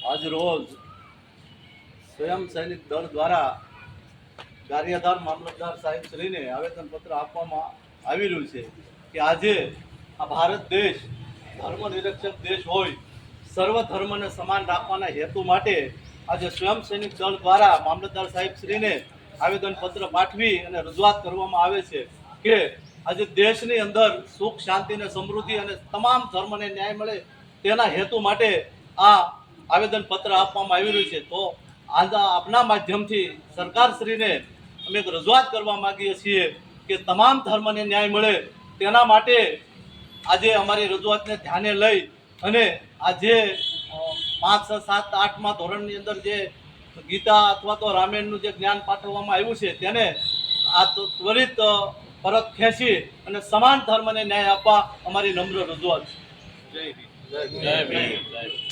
આજ રોજ સ્વયં સૈનિક દળ દ્વારા કાર્યધાર મામલતદાર સાહેબ શ્રીને આવેદનપત્ર આપવામાં આવી રહ્યું છે કે આજે આ ભારત દેશ ધર્મનિરક્ષક દેશ હોય, સર્વ ધર્મને સમાન રાખવાના હેતુ માટે આજે સ્વયં સૈનિક દળ દ્વારા મામલતદાર સાહેબ શ્રીને આવેદનપત્ર પાઠવી અને રજૂઆત કરવામાં આવે છે કે આજે દેશની અંદર સુખ, શાંતિ અને સમૃદ્ધિ અને તમામ ધર્મને ન્યાય મળે તેના હેતુ માટે આ આવેદનપત્ર આપવામાં આવી રહ્યું છે. તો આપના માધ્યમથી સરકારશ્રીને અમે એક રજૂઆત કરવા માગીએ છીએ કે તમામ ધર્મને ન્યાય મળે તેના માટે આજે અમારી રજૂઆતને ધ્યાને લઈ અને આજે 5, 6, 7, 8મા ધોરણની અંદર જે ગીતા અથવા તો રામાયણનું જે જ્ઞાન પાઠવવામાં આવ્યું છે તેને આ ત્વરિત પરત ખેંચી અને સમાન ધર્મને ન્યાય આપવા અમારી નમ્ર રજૂઆત છે. જય ભીમ.